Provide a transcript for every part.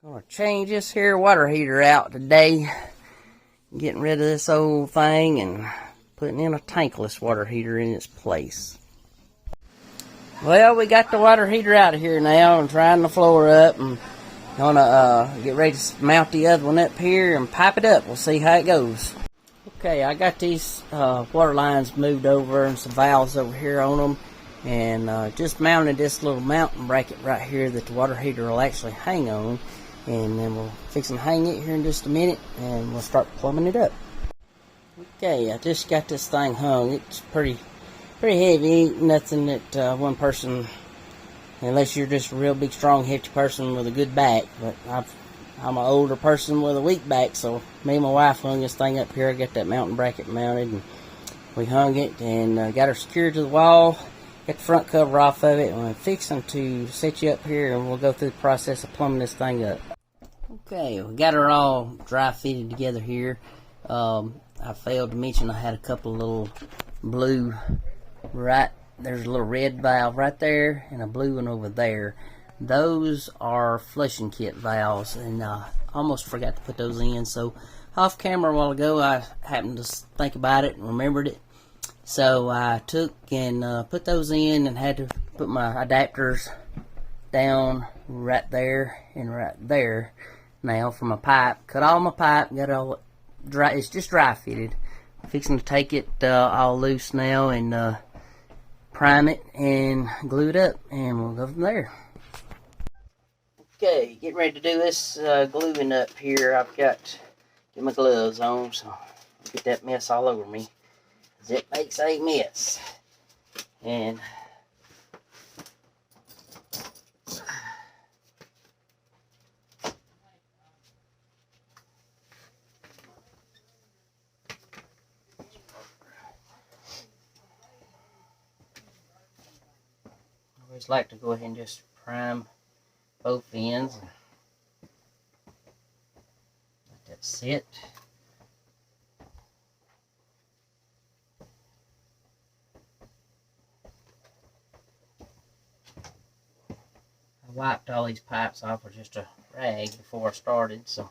Gonna change this here water heater out today. Getting rid of this old thing and putting in a tankless water heater in its place. Well, we got the water heater out of here now and trying the floor up, and gonna get ready to mount the other one up here and pipe it up. We'll see how it goes. Okay, I got these water lines moved over and some valves over here on them, and just mounted this little mounting bracket right here that the water heater will actually hang on. And then we'll fix and hang it here in just a minute, and we'll start plumbing it up. Okay, I just got this thing hung. It's pretty heavy. Ain't nothing that one person, unless you're just a real big, strong, hefty person with a good back. But I'm an older person with a weak back, so me and my wife hung this thing up here. I got that mounting bracket mounted, and we hung it and got her secured to the wall. Got the front cover off of it, and I'm fixing to set you up here, and we'll go through the process of plumbing this thing up. Okay, we got her all dry fitted together here. I failed to mention I had a couple of little blue, there's a little red valve right there and a blue one over there. Those are flushing kit valves, and I almost forgot to put those in. So off camera a while ago, I happened to think about it and remembered it. So I took and put those in, and had to put my adapters down right there and right there. Now for my pipe, cut all my pipe, got all dry. It's just dry fitted. I'm fixing to take it all loose now and prime it and glue it up, and we'll go from there. Okay, getting ready to do this gluing up here. I've got get my gloves on, so I'll get that mess all over me. It makes a mess. And I always like to go ahead and just prime both ends and let that sit. I wiped all these pipes off with just a rag before I started, so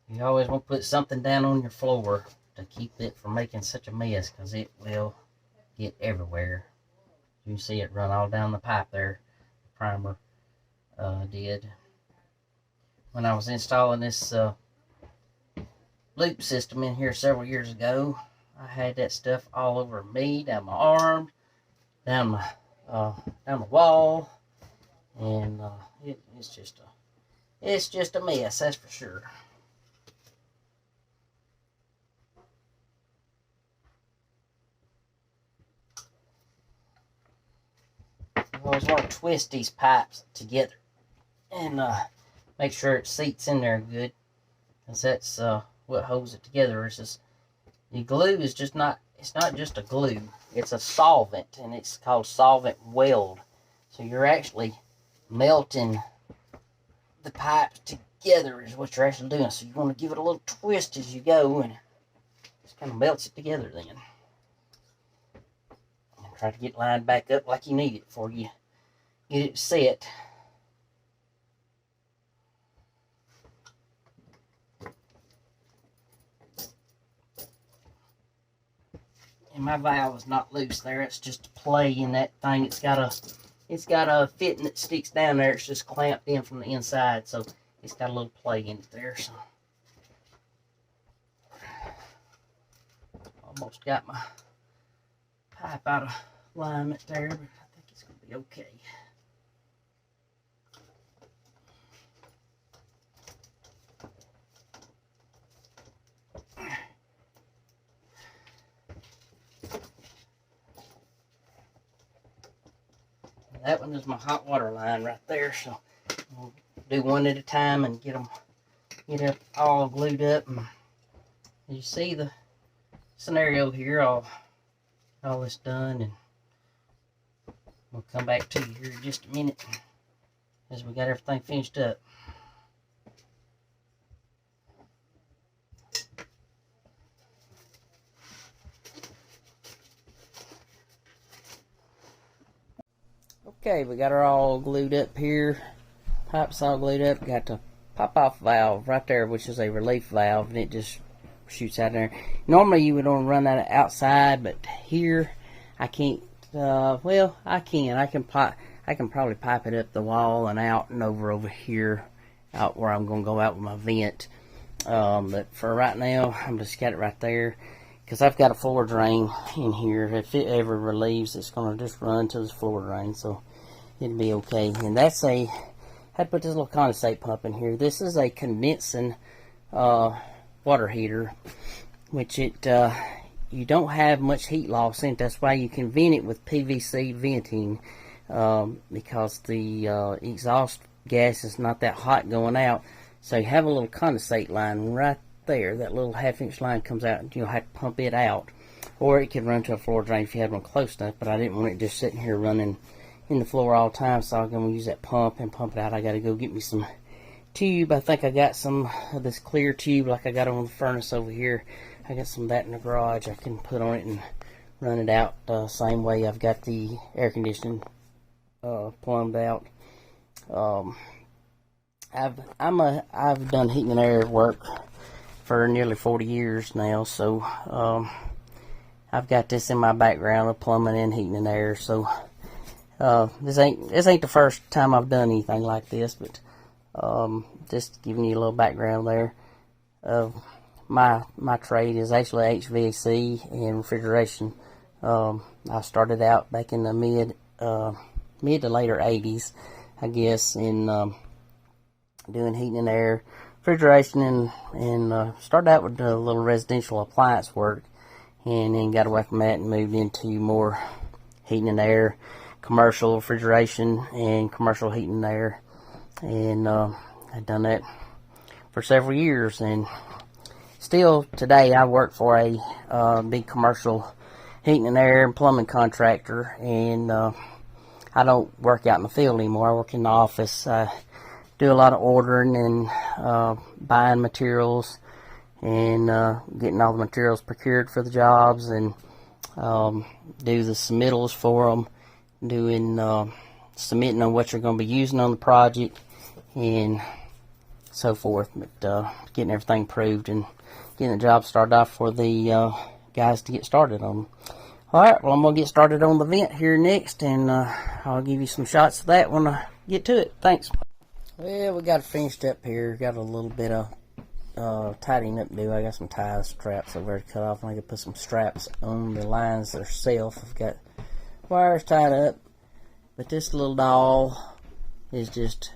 you always want to put something down on your floor to keep it from making such a mess, because it will get everywhere. You can see it run all down the pipe there. The primer did. When I was installing this loop system in here several years ago, I had that stuff all over me, down my arm, down the wall, and it's just a mess, that's for sure. You always want to twist these pipes together and make sure it seats in there good, because that's what holds it together. It's just, the glue is just it's not just a glue, it's a solvent, and it's called solvent weld. So you're actually melting the pipes together is what you're actually doing. So you want to give it a little twist as you go, and it just kind of melts it together then. And try to get lined back up like you need it before you get it set. And my valve is not loose there. It's just a play in that thing. It's got a fitting that sticks down there. It's just clamped in from the inside, so it's got a little play in it there. So almost got my pipe out of alignment there, but I think it's gonna be okay. That one is my hot water line right there, so we'll do one at a time and get it all glued up. And you see the scenario here, all this done, and we'll come back to you here in just a minute as we got everything finished up. Okay, we got her all glued up here. Pipes all glued up. Got the pop-off valve right there, which is a relief valve, and it just shoots out there. Normally you would want to run that outside, but here I can't. Well, I can. I can probably pipe it up the wall and out and over here, out where I'm going to go out with my vent. But for right now, I'm just got it right there because I've got a floor drain in here. If it ever relieves, it's going to just run to this floor drain, so it'll be okay. And that's a. I had to put this little condensate pump in here. This is a condensing water heater, which you don't have much heat loss in it. That's why you can vent it with PVC venting, because the exhaust gas is not that hot going out. So you have a little condensate line right there. That little 1/2-inch line comes out, and you'll have to pump it out, or it could run to a floor drain if you had one close enough. But I didn't want it just sitting here running in the floor all the time, so I'm going to use that pump and pump it out. I got to go get me some tube. I think I got some of this clear tube like I got on the furnace over here. I got some of that in the garage. I can put on it and run it out same way I've got the air conditioning plumbed out. I've done heating and air work for nearly 40 years now, so I've got this in my background of plumbing and heating and air. So this ain't the first time I've done anything like this, but just giving you a little background there. My trade is actually HVAC and refrigeration. I started out back in the mid to later 80s, I guess, in doing heating and air, refrigeration, and started out with a little residential appliance work, and then got away from that and moved into more heating and air, commercial refrigeration and commercial heating and air, and I've done that for several years. And still today I work for a big commercial heating and air and plumbing contractor, and I don't work out in the field anymore. I work in the office. I do a lot of ordering and buying materials and getting all the materials procured for the jobs, and do the submittals for them, doing submitting on what you're going to be using on the project and so forth, but getting everything approved and getting the job started off for the guys to get started on. Alright, well, I'm going to get started on the vent here next, and I'll give you some shots of that when I get to it. Thanks. Well, we got it finished up here. Got a little bit of tidying up to do. I got some tie straps over there to cut off, and I can put some straps on the lines themselves. I've got wires tied up, but this little doll is just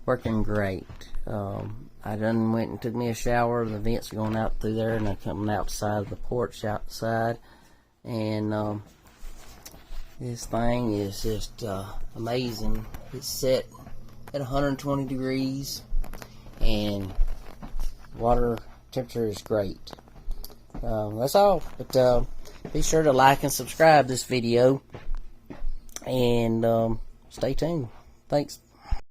working great. I done went and took me a shower. The vent's going out through there, and I'm coming outside the porch outside, and this thing is just amazing. It's set at 120 degrees, and water temperature is great. That's all, but be sure to like and subscribe this video, and stay tuned. Thanks.